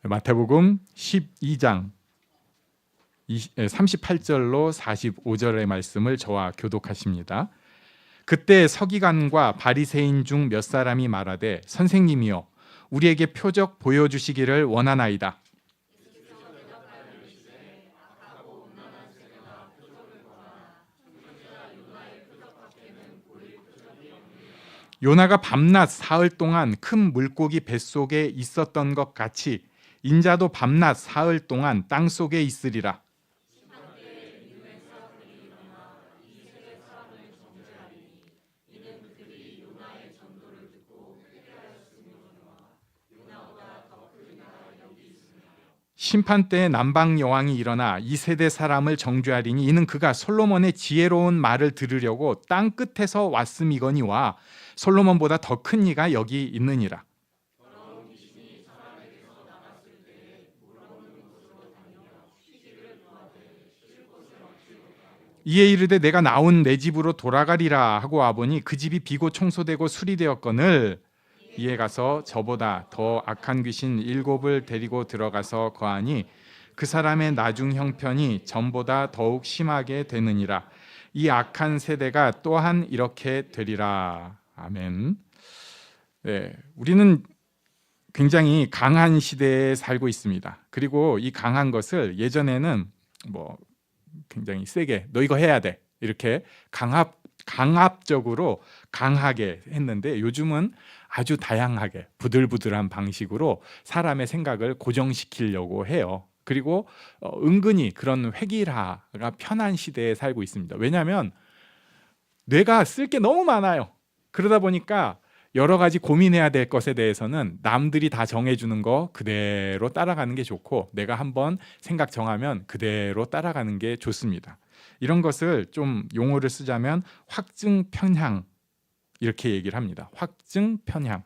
마태복음 12장 38절로 45절의 말씀을 저와 교독하십니다. 그때 서기관과 바리새인 중 몇 사람이 말하되 선생님이여 우리에게 표적 보여주시기를 원하나이다. 요나가 밤낮 사흘 동안 큰 물고기 뱃속에 있었던 것 같이 인자도 밤낮 사흘 동안 땅속에 있으리라. 심판 때에 남방 여왕이 일어나 이 세대 사람을 정죄하리니 이는 그가 솔로몬의 지혜로운 말을 들으려고 땅 끝에서 왔음이거니와 솔로몬보다 더 큰 이가 여기 있느니라. 이에 이르되 내가 나온 내 집으로 돌아가리라 하고 와보니 그 집이 비고 청소되고 수리되었거늘 이에 가서 저보다 더 악한 귀신 7을 데리고 들어가서 거하니 그 사람의 나중 형편이 전보다 더욱 심하게 되느니라. 이 악한 세대가 또한 이렇게 되리라. 아멘. 네, 우리는 굉장히 강한 시대에 살고 있습니다. 그리고 이 강한 것을 예전에는 굉장히 세게 너 이거 해야 돼 이렇게 강압적으로 강하게 했는데 요즘은 아주 다양하게 부들부들한 방식으로 사람의 생각을 고정시키려고 해요. 그리고 은근히 그런 획일화가 편한 시대에 살고 있습니다. 왜냐하면 뇌가 쓸 게 너무 많아요. 그러다 보니까 여러 가지 고민해야 될 것에 대해서는 남들이 다 정해주는 거 그대로 따라가는 게 좋고 내가 한번 생각 정하면 그대로 따라가는 게 좋습니다. 이런 것을 좀 용어를 쓰자면 확증 편향 이렇게 얘기를 합니다. 확증 편향.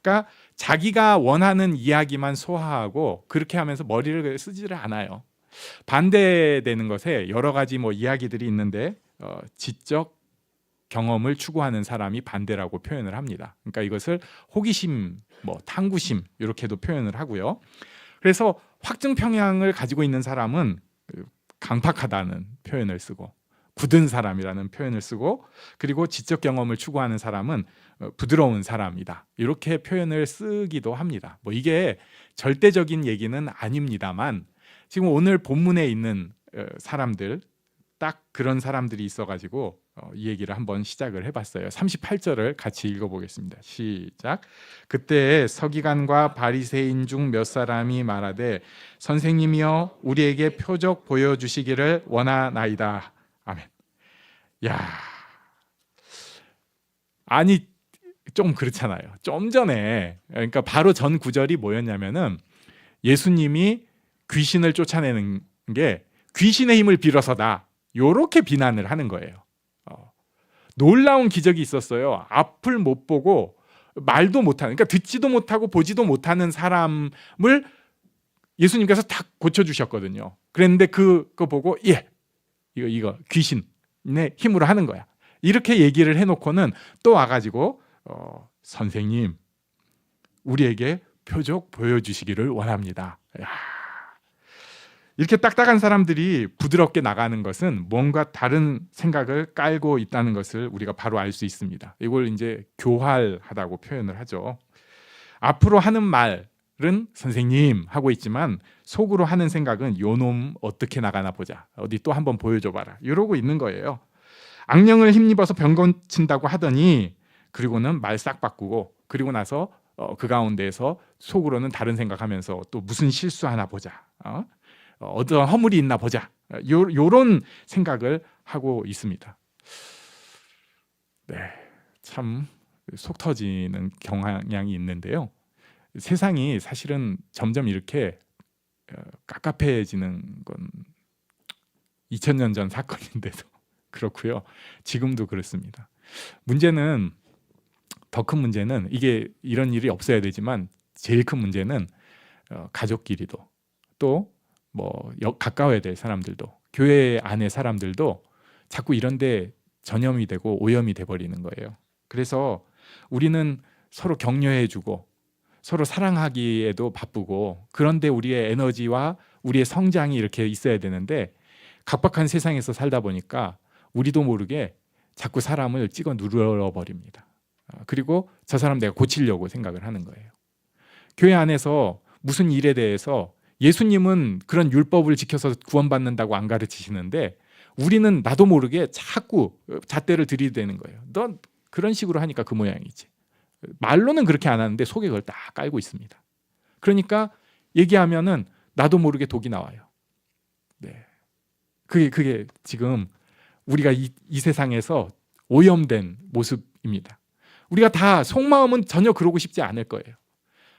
그러니까 자기가 원하는 이야기만 소화하고 그렇게 하면서 머리를 쓰지를 않아요. 반대되는 것에 여러 가지 이야기들이 있는데 지적 경험을 추구하는 사람이 반대라고 표현을 합니다. 그러니까 이것을 호기심, 탐구심 이렇게도 표현을 하고요. 그래서 확증 편향을 가지고 있는 사람은 강팍하다는 표현을 쓰고 굳은 사람이라는 표현을 쓰고 그리고 지적 경험을 추구하는 사람은 부드러운 사람이다. 이렇게 표현을 쓰기도 합니다. 이게 절대적인 얘기는 아닙니다만 지금 오늘 본문에 있는 사람들 딱 그런 사람들이 있어가지고 이 얘기를 한번 시작을 해봤어요. 38절을 같이 읽어보겠습니다. 시작. 그때 서기관과 바리새인 중 몇 사람이 말하되 선생님이여 우리에게 표적 보여주시기를 원하나이다. 아멘. 야, 아니 좀 그렇잖아요. 좀 전에 그러니까 바로 전 구절이 뭐였냐면은 예수님이 귀신을 쫓아내는 게 귀신의 힘을 빌어서다. 요렇게 비난을 하는 거예요. 놀라운 기적이 있었어요. 앞을 못 보고 말도 못하는, 그러니까 듣지도 못하고 보지도 못하는 사람을 예수님께서 딱 고쳐주셨거든요. 그랬는데 그거 보고 이거 귀신의 힘으로 하는 거야. 이렇게 얘기를 해놓고는 또 와가지고 선생님 우리에게 표적 보여주시기를 원합니다. 이렇게 딱딱한 사람들이 부드럽게 나가는 것은 뭔가 다른 생각을 깔고 있다는 것을 우리가 바로 알 수 있습니다. 이걸 이제 교활하다고 표현을 하죠. 앞으로 하는 말은 선생님 하고 있지만 속으로 하는 생각은 요놈 어떻게 나가나 보자. 어디 또 한번 보여줘봐라. 이러고 있는 거예요. 악령을 힘입어서 병 고친다고 하더니 그리고는 말 싹 바꾸고 그리고 나서 그 가운데에서 속으로는 다른 생각하면서 또 무슨 실수 하나 보자. 어떤 허물이 있나 보자. 요런 생각을 하고 있습니다. 네, 참 속 터지는 경향이 있는데요. 세상이 사실은 점점 이렇게 깝깝해지는 건 2000년 전 사건인데도 그렇고요. 지금도 그렇습니다. 문제는 더 큰 문제는 이게 이런 일이 없어야 되지만 제일 큰 문제는 가족끼리도 또 가까워야 될 사람들도 교회 안의 사람들도 자꾸 이런데 전염이 되고 오염이 돼버리는 거예요. 그래서 우리는 서로 격려해주고 서로 사랑하기에도 바쁘고, 그런데 우리의 에너지와 우리의 성장이 이렇게 있어야 되는데 각박한 세상에서 살다 보니까 우리도 모르게 자꾸 사람을 찍어 눌러버립니다. 그리고 저 사람 내가 고치려고 생각을 하는 거예요. 교회 안에서 무슨 일에 대해서 예수님은 그런 율법을 지켜서 구원받는다고 안 가르치시는데 우리는 나도 모르게 자꾸 잣대를 들이대는 거예요. 넌 그런 식으로 하니까 그 모양이지. 말로는 그렇게 안 하는데 속에 그걸 딱 깔고 있습니다. 그러니까 얘기하면은 나도 모르게 독이 나와요. 네. 그게 지금 우리가 이 세상에서 오염된 모습입니다. 우리가 다 속마음은 전혀 그러고 싶지 않을 거예요.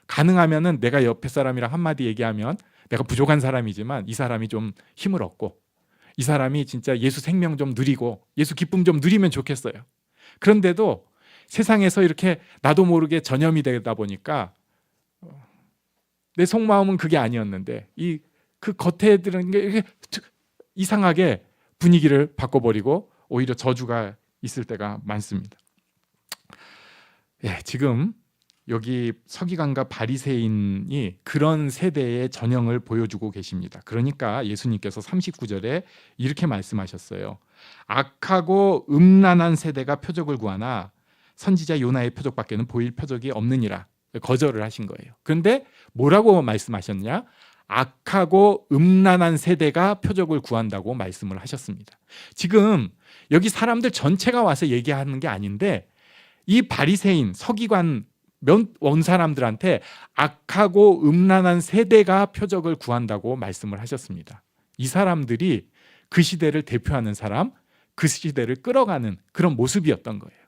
가능하면은 내가 옆에 사람이랑 한마디 얘기하면 내가 부족한 사람이지만 이 사람이 좀 힘을 얻고 이 사람이 진짜 예수 생명 좀 누리고 예수 기쁨 좀 누리면 좋겠어요. 그런데도 세상에서 이렇게 나도 모르게 전염이 되다 보니까 내 속마음은 그게 아니었는데 그 겉에 들은 게 이렇게 이상하게 분위기를 바꿔버리고 오히려 저주가 있을 때가 많습니다. 예, 지금 여기 서기관과 바리새인이 그런 세대의 전형을 보여주고 계십니다. 그러니까 예수님께서 39절에 이렇게 말씀하셨어요. 악하고 음란한 세대가 표적을 구하나 선지자 요나의 표적밖에는 보일 표적이 없느니라. 거절을 하신 거예요. 그런데 뭐라고 말씀하셨냐? 악하고 음란한 세대가 표적을 구한다고 말씀을 하셨습니다. 지금 여기 사람들 전체가 와서 얘기하는 게 아닌데 이 바리새인, 서기관 원 사람들한테 악하고 음란한 세대가 표적을 구한다고 말씀을 하셨습니다. 이 사람들이 그 시대를 대표하는 사람, 그 시대를 끌어가는 그런 모습이었던 거예요.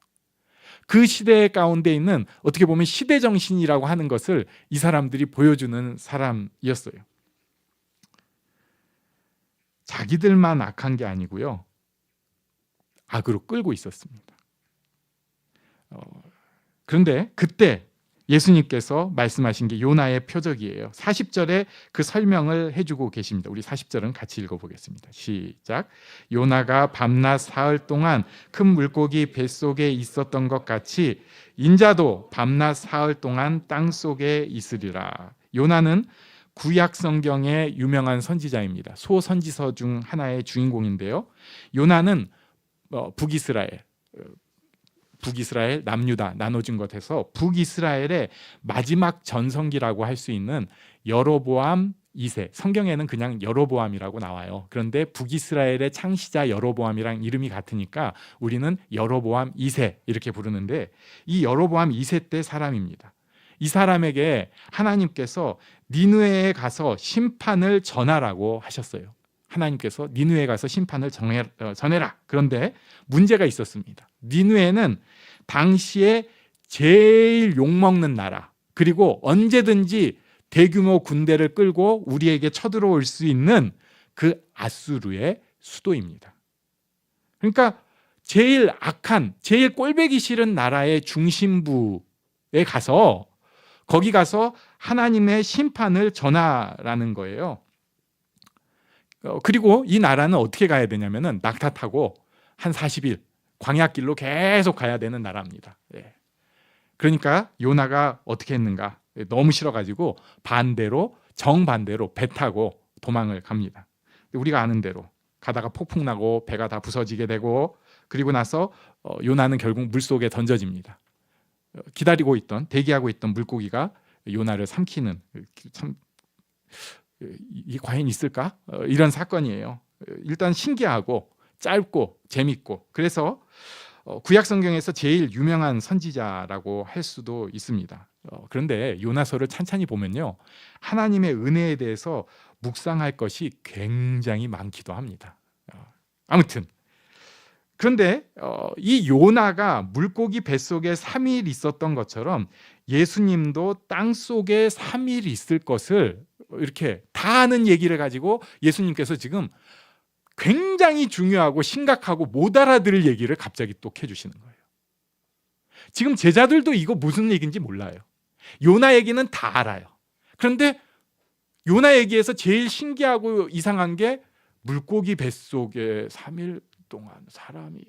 그 시대 가운데 있는 어떻게 보면 시대 정신이라고 하는 것을 이 사람들이 보여주는 사람이었어요. 자기들만 악한 게 아니고요, 악으로 끌고 있었습니다. 그런데 그때 예수님께서 말씀하신 게 요나의 표적이에요. 40절에 그 설명을 해주고 계십니다. 우리 40절은 같이 읽어보겠습니다. 시작. 요나가 밤낮 사흘 동안 큰 물고기 뱃속에 있었던 것 같이 인자도 밤낮 사흘 동안 땅속에 있으리라. 요나는 구약 성경의 유명한 선지자입니다. 소선지서 중 하나의 주인공인데요. 요나는 북이스라엘, 남유다 나눠진 것에서 북이스라엘의 마지막 전성기라고 할 수 있는 여로보암 2세. 성경에는 그냥 여로보암이라고 나와요. 그런데 북이스라엘의 창시자 여로보암이랑 이름이 같으니까 우리는 여로보암 2세 이렇게 부르는데 이 여로보암 2세 때 사람입니다. 이 사람에게 하나님께서 니느웨에 가서 심판을 전하라고 하셨어요. 하나님께서 니느웨에 가서 심판을 전해라. 그런데 문제가 있었습니다. 니느웨는 당시에 제일 욕먹는 나라, 그리고 언제든지 대규모 군대를 끌고 우리에게 쳐들어올 수 있는 그 아수르의 수도입니다. 그러니까 제일 악한, 제일 꼴보기 싫은 나라의 중심부에 가서 거기 가서 하나님의 심판을 전하라는 거예요. 그리고 이 나라는 어떻게 가야 되냐면은 낙타 타고 한 40일 광야길로 계속 가야 되는 나라입니다. 그러니까 요나가 어떻게 했는가? 너무 싫어가지고 정반대로 배 타고 도망을 갑니다. 우리가 아는 대로 가다가 폭풍 나고 배가 다 부서지게 되고, 그리고 나서 요나는 결국 물속에 던져집니다. 대기하고 있던 물고기가 요나를 삼키는, 이게 과연 있을까? 이런 사건이에요. 일단 신기하고 짧고 재밌고, 그래서 구약 성경에서 제일 유명한 선지자라고 할 수도 있습니다. 그런데 요나서를 찬찬히 보면요, 하나님의 은혜에 대해서 묵상할 것이 굉장히 많기도 합니다. 아무튼 그런데 이 요나가 물고기 뱃속에 3일 있었던 것처럼 예수님도 땅속에 3일 있을 것을 이렇게 다 아는 얘기를 가지고 예수님께서 지금 굉장히 중요하고 심각하고 못 알아들을 얘기를 갑자기 또 해주시는 거예요. 지금 제자들도 이거 무슨 얘기인지 몰라요. 요나 얘기는 다 알아요. 그런데 요나 얘기에서 제일 신기하고 이상한 게 물고기 뱃속에 3일 동안 사람이,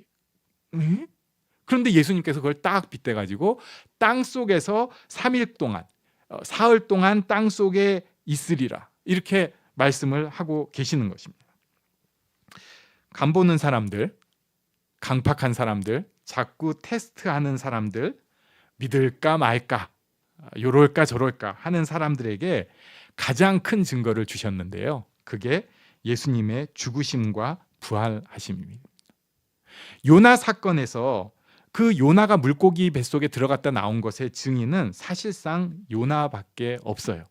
그런데 예수님께서 그걸 딱 빗대가지고 땅 속에서 3일 동안 사흘 동안 땅 속에 있으리라. 이렇게 말씀을 하고 계시는 것입니다. 간 보는 사람들, 강팍한 사람들, 자꾸 테스트하는 사람들, 믿을까 말까, 요럴까 저럴까 하는 사람들에게 가장 큰 증거를 주셨는데요. 그게 예수님의 죽으심과 부활하심입니다. 요나 사건에서 그 요나가 물고기 뱃속에 들어갔다 나온 것의 증인은 사실상 요나밖에 없어요.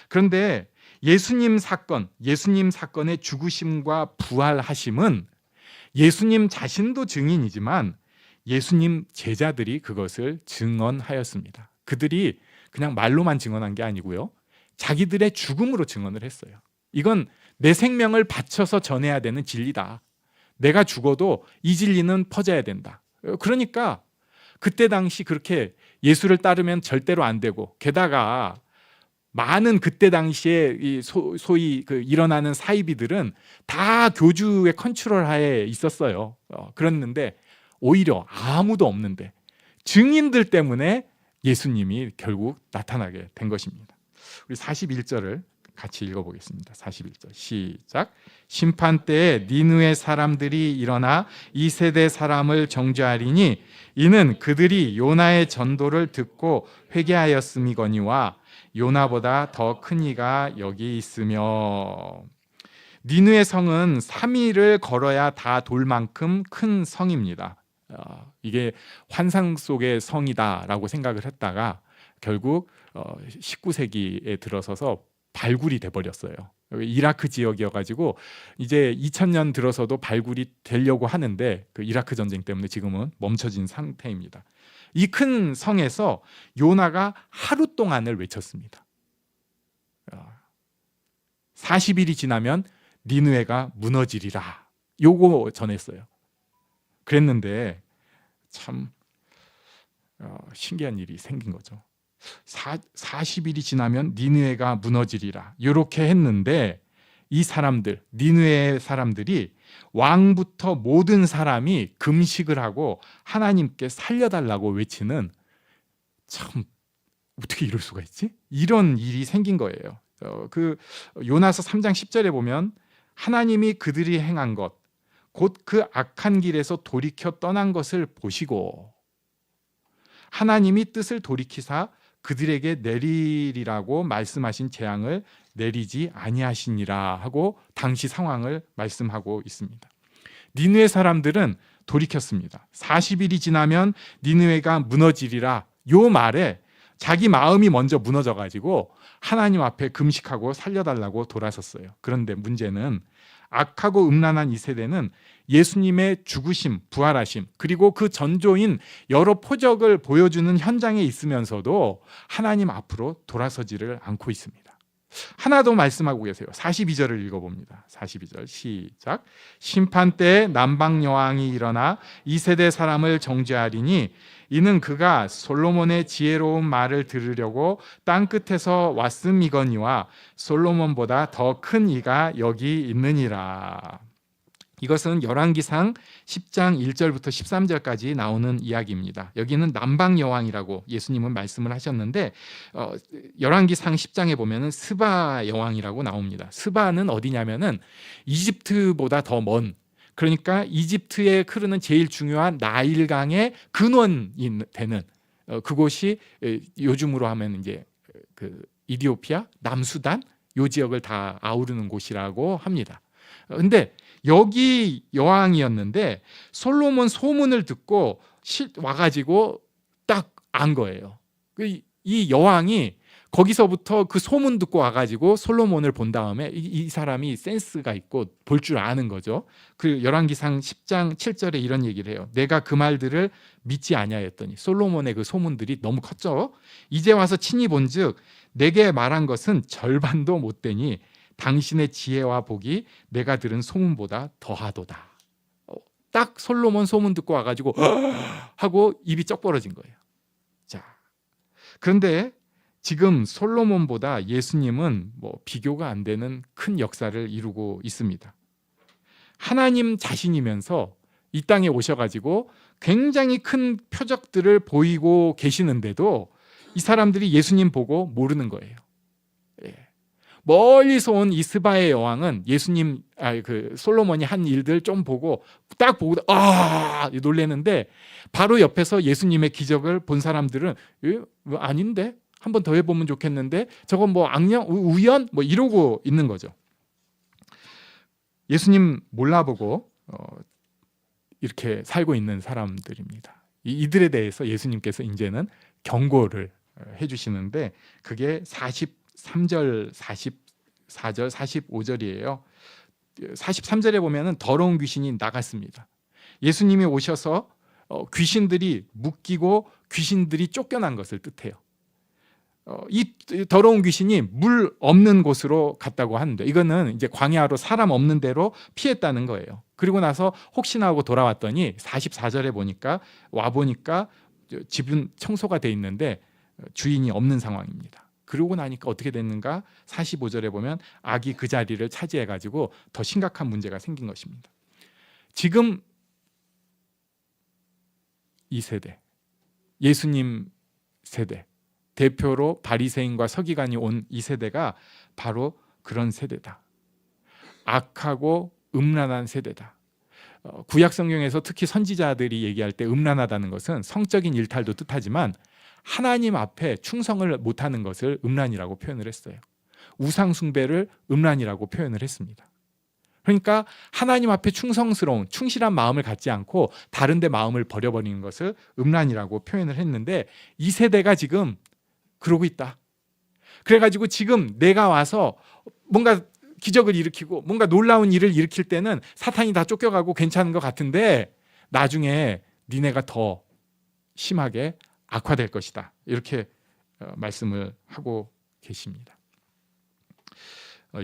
그런데 예수님 사건의 죽으심과 부활하심은 예수님 자신도 증인이지만 예수님 제자들이 그것을 증언하였습니다. 그들이 그냥 말로만 증언한 게 아니고요. 자기들의 죽음으로 증언을 했어요. 이건 내 생명을 바쳐서 전해야 되는 진리다. 내가 죽어도 이 진리는 퍼져야 된다. 그러니까 그때 당시 그렇게 예수를 따르면 절대로 안 되고, 게다가 많은 그때 당시에 소위 일어나는 사이비들은 다 교주의 컨트롤 하에 있었어요. 그랬는데 오히려 아무도 없는데 증인들 때문에 예수님이 결국 나타나게 된 것입니다. 우리 41절을 같이 읽어보겠습니다. 41절 시작. 심판 때에 니느웨 사람들이 일어나 이 세대 사람을 정죄하리니 이는 그들이 요나의 전도를 듣고 회개하였음이거니와 요나보다 더 큰 이가 여기 있으며. 니느웨 성은 3일을 걸어야 다 돌 만큼 큰 성입니다. 이게 환상 속의 성이다라고 생각을 했다가 결국 19세기에 들어서서 발굴이 돼버렸어요. 이라크 지역이어가지고 이제 2000년 들어서도 발굴이 되려고 하는데 그 이라크 전쟁 때문에 지금은 멈춰진 상태입니다. 이 큰 성에서 요나가 하루 동안을 외쳤습니다. 40일이 지나면 니느웨가 무너지리라. 요거 전했어요. 그랬는데 참 신기한 일이 생긴 거죠. 40일이 지나면 니느웨가 무너지리라. 이렇게 했는데 이 사람들, 니느웨 사람들이 왕부터 모든 사람이 금식을 하고 하나님께 살려달라고 외치는, 참 어떻게 이럴 수가 있지? 이런 일이 생긴 거예요. 그 요나서 3장 10절에 보면 하나님이 그들이 행한 것, 곧 그 악한 길에서 돌이켜 떠난 것을 보시고 하나님이 뜻을 돌이키사 그들에게 내리리라고 말씀하신 재앙을 내리지 아니하시니라 하고 당시 상황을 말씀하고 있습니다. 니느웨 사람들은 돌이켰습니다. 40일이 지나면 니느웨가 무너지리라. 요 말에 자기 마음이 먼저 무너져가지고 하나님 앞에 금식하고 살려달라고 돌아섰어요. 그런데 문제는 악하고 음란한 이 세대는 예수님의 죽으심, 부활하심, 그리고 그 전조인 여러 표적을 보여주는 현장에 있으면서도 하나님 앞으로 돌아서지를 않고 있습니다. 하나 더 말씀하고 계세요. 42절을 읽어봅니다. 42절 시작. 심판 때에 남방 여왕이 일어나 이 세대 사람을 정죄하리니 이는 그가 솔로몬의 지혜로운 말을 들으려고 땅 끝에서 왔음이거니와 솔로몬보다 더 큰 이가 여기 있느니라. 이것은 열왕기상 10장 1절부터 13절까지 나오는 이야기입니다. 여기는 남방 여왕이라고 예수님은 말씀을 하셨는데 열왕기상 10장에 보면은 스바 여왕이라고 나옵니다. 스바는 어디냐면은 이집트보다 더 먼, 그러니까 이집트에 흐르는 제일 중요한 나일강의 근원이 되는 그곳이 요즘으로 하면 이제 그 이디오피아, 남수단 요 지역을 다 아우르는 곳이라고 합니다. 근데 여기 여왕이었는데 솔로몬 소문을 듣고 와가지고 딱 안 거예요. 이 여왕이 거기서부터 그 소문 듣고 와가지고 솔로몬을 본 다음에 이 사람이 센스가 있고 볼 줄 아는 거죠. 그 열왕기상 10장 7절에 이런 얘기를 해요. 내가 그 말들을 믿지 아니하였더니, 솔로몬의 그 소문들이 너무 컸죠. 이제 와서 친히 본즉 내게 말한 것은 절반도 못 되니 당신의 지혜와 복이 내가 들은 소문보다 더하도다. 딱 솔로몬 소문 듣고 와가지고 하고 입이 쩍 벌어진 거예요. 자, 그런데 지금 솔로몬보다 예수님은 비교가 안 되는 큰 역사를 이루고 있습니다. 하나님 자신이면서 이 땅에 오셔가지고 굉장히 큰 표적들을 보이고 계시는데도 이 사람들이 예수님 보고 모르는 거예요. 예. 멀리서 온 이스바의 여왕은 예수님, 솔로몬이 한 일들 좀 보고 딱 보고 놀래는데, 바로 옆에서 예수님의 기적을 본 사람들은 아닌데, 한 번 더 해보면 좋겠는데, 저건 뭐 악령, 우연, 뭐 이러고 있는 거죠. 예수님 몰라보고 이렇게 살고 있는 사람들입니다. 이들에 대해서 예수님께서 이제는 경고를 해주시는데, 그게 43절, 44절, 45절이에요. 43절에 보면은 더러운 귀신이 나갔습니다. 예수님이 오셔서 귀신들이 묶이고 귀신들이 쫓겨난 것을 뜻해요. 이 더러운 귀신이 물 없는 곳으로 갔다고 하는데, 이거는 이제 광야로 사람 없는 데로 피했다는 거예요. 그리고 나서 혹시나 하고 돌아왔더니 44절에 보니까 와보니까 집은 청소가 돼 있는데 주인이 없는 상황입니다. 그러고 나니까 어떻게 됐는가? 45절에 보면 악이 그 자리를 차지해가지고 더 심각한 문제가 생긴 것입니다. 지금 이 세대, 예수님 세대, 대표로 바리새인과 서기관이 온 이 세대가 바로 그런 세대다. 악하고 음란한 세대다. 구약 성경에서 특히 선지자들이 얘기할 때 음란하다는 것은 성적인 일탈도 뜻하지만 하나님 앞에 충성을 못하는 것을 음란이라고 표현을 했어요. 우상 숭배를 음란이라고 표현을 했습니다. 그러니까 하나님 앞에 충성스러운 충실한 마음을 갖지 않고 다른 데 마음을 버려버리는 것을 음란이라고 표현을 했는데, 이 세대가 지금 그러고 있다. 그래가지고 지금 내가 와서 뭔가 기적을 일으키고 뭔가 놀라운 일을 일으킬 때는 사탄이 다 쫓겨가고 괜찮은 것 같은데, 나중에 니네가 더 심하게 악화될 것이다. 이렇게 말씀을 하고 계십니다.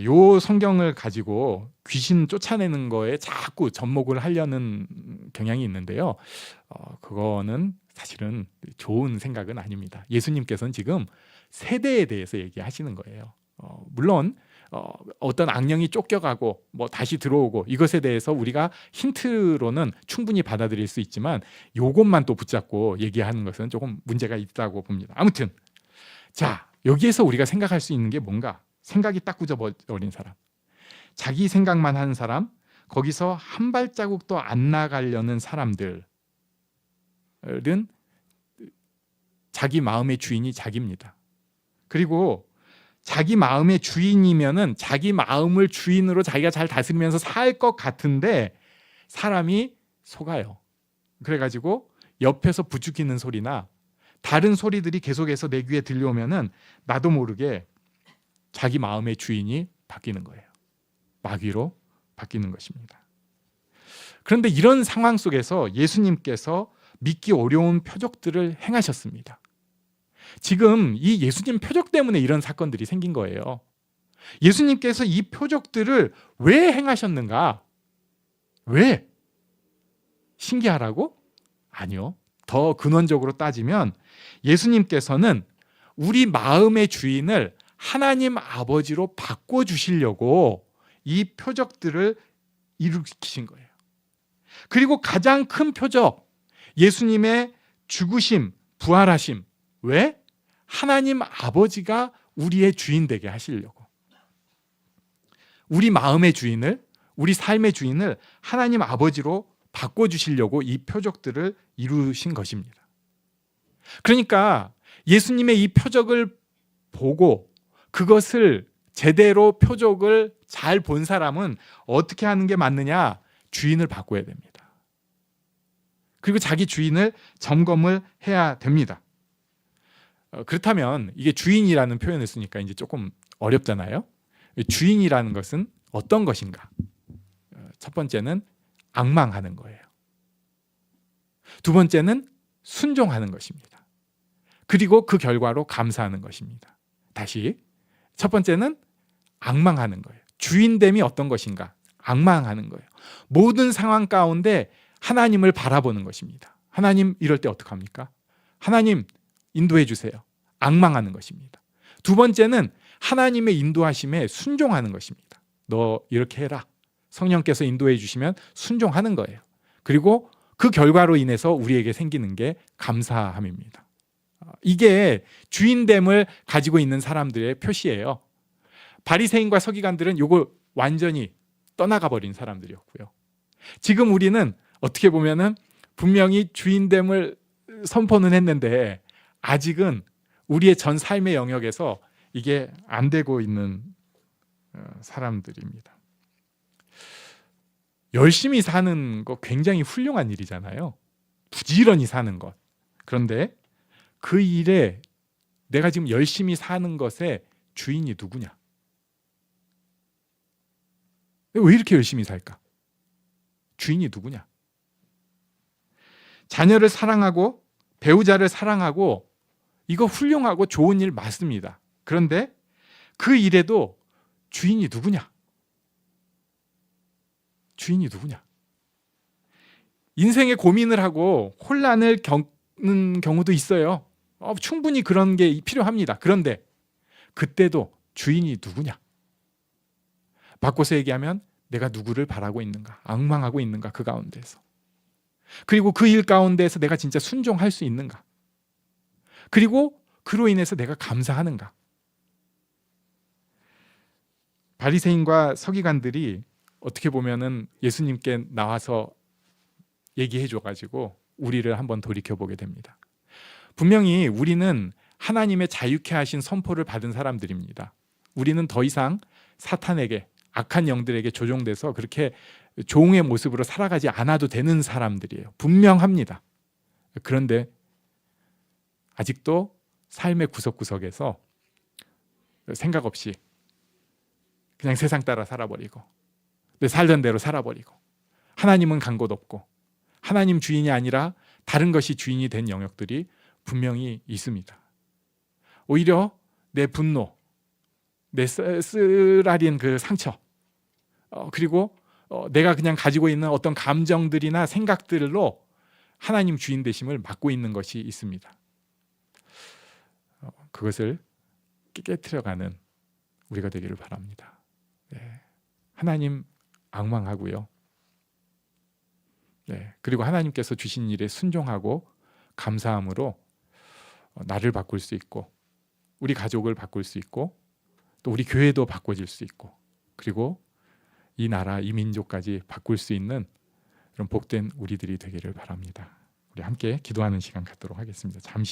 요 성경을 가지고 귀신 쫓아내는 거에 자꾸 접목을 하려는 경향이 있는데요. 그거는 사실은 좋은 생각은 아닙니다. 예수님께서는 지금 세대에 대해서 얘기하시는 거예요. 물론 어떤 악령이 쫓겨가고 뭐 다시 들어오고 이것에 대해서 우리가 힌트로는 충분히 받아들일 수 있지만, 요것만 또 붙잡고 얘기하는 것은 조금 문제가 있다고 봅니다. 아무튼 자, 여기에서 우리가 생각할 수 있는 게 뭔가? 생각이 딱 굳어버린 사람, 자기 생각만 하는 사람, 거기서 한 발자국도 안 나가려는 사람들은 자기 마음의 주인이 자기입니다. 그리고 자기 마음의 주인이면은 자기 마음을 주인으로 자기가 잘 다스리면서 살 것 같은데 사람이 속아요. 그래가지고 옆에서 부추기는 소리나 다른 소리들이 계속해서 내 귀에 들려오면은 나도 모르게 자기 마음의 주인이 바뀌는 거예요. 마귀로 바뀌는 것입니다. 그런데 이런 상황 속에서 예수님께서 믿기 어려운 표적들을 행하셨습니다. 지금 이 예수님 표적 때문에 이런 사건들이 생긴 거예요. 예수님께서 이 표적들을 왜 행하셨는가? 왜? 신기하라고? 아니요. 더 근원적으로 따지면 예수님께서는 우리 마음의 주인을 하나님 아버지로 바꿔주시려고 이 표적들을 일으키신 거예요. 그리고 가장 큰 표적, 예수님의 죽으심, 부활하심. 왜? 하나님 아버지가 우리의 주인 되게 하시려고. 우리 마음의 주인을, 우리 삶의 주인을 하나님 아버지로 바꿔주시려고 이 표적들을 이루신 것입니다. 그러니까 예수님의 이 표적을 보고 그것을 제대로 표적을 잘 본 사람은 어떻게 하는 게 맞느냐? 주인을 바꿔야 됩니다. 그리고 자기 주인을 점검을 해야 됩니다. 그렇다면 이게 주인이라는 표현을 쓰니까 이제 조금 어렵잖아요. 주인이라는 것은 어떤 것인가? 첫 번째는 앙망하는 거예요. 두 번째는 순종하는 것입니다. 그리고 그 결과로 감사하는 것입니다. 다시, 첫 번째는 앙망하는 거예요. 주인됨이 어떤 것인가? 앙망하는 거예요. 모든 상황 가운데 하나님을 바라보는 것입니다. 하나님, 이럴 때 어떡합니까? 하나님 인도해 주세요. 앙망하는 것입니다. 두 번째는 하나님의 인도하심에 순종하는 것입니다. 너 이렇게 해라. 성령께서 인도해 주시면 순종하는 거예요. 그리고 그 결과로 인해서 우리에게 생기는 게 감사함입니다. 이게 주인됨을 가지고 있는 사람들의 표시예요. 바리새인과 서기관들은 이걸 완전히 떠나가 버린 사람들이었고요. 지금 우리는 어떻게 보면은 분명히 주인됨을 선포는 했는데 아직은 우리의 전 삶의 영역에서 이게 안 되고 있는 사람들입니다. 열심히 사는 거 굉장히 훌륭한 일이잖아요. 부지런히 사는 것. 그런데 그 일에 내가 지금 열심히 사는 것의 주인이 누구냐? 왜 이렇게 열심히 살까? 주인이 누구냐? 자녀를 사랑하고 배우자를 사랑하고 이거 훌륭하고 좋은 일 맞습니다. 그런데 그 일에도 주인이 누구냐? 주인이 누구냐? 인생의 고민을 하고 혼란을 겪는 경우도 있어요. 충분히 그런 게 필요합니다. 그런데 그때도 주인이 누구냐? 바꿔서 얘기하면 내가 누구를 바라고 있는가? 앙망하고 있는가? 그 가운데서. 그리고 그 일 가운데에서 내가 진짜 순종할 수 있는가? 그리고 그로 인해서 내가 감사하는가? 바리새인과 서기관들이 어떻게 보면은 예수님께 나와서 얘기해 줘가지고 우리를 한번 돌이켜보게 됩니다. 분명히 우리는 하나님의 자유케 하신 선포를 받은 사람들입니다. 우리는 더 이상 사탄에게, 악한 영들에게 조종돼서 그렇게 종의 모습으로 살아가지 않아도 되는 사람들이에요. 분명합니다. 그런데 아직도 삶의 구석구석에서 생각 없이 그냥 세상 따라 살아버리고 내 살던 대로 살아버리고 하나님은 간 곳 없고 하나님 주인이 아니라 다른 것이 주인이 된 영역들이 분명히 있습니다. 오히려 내 분노, 내 쓰라린 그 상처, 그리고 내가 그냥 가지고 있는 어떤 감정들이나 생각들로 하나님 주인 되심을 막고 있는 것이 있습니다. 그것을 깨트려가는 우리가 되기를 바랍니다. 네. 하나님 앙망하고요. 네. 그리고 하나님께서 주신 일에 순종하고 감사함으로 나를 바꿀 수 있고 우리 가족을 바꿀 수 있고 또 우리 교회도 바꿔질 수 있고 그리고 이 나라, 이 민족까지 바꿀 수 있는 그런 복된 우리들이 되기를 바랍니다. 우리 함께 기도하는 시간 갖도록 하겠습니다. 잠시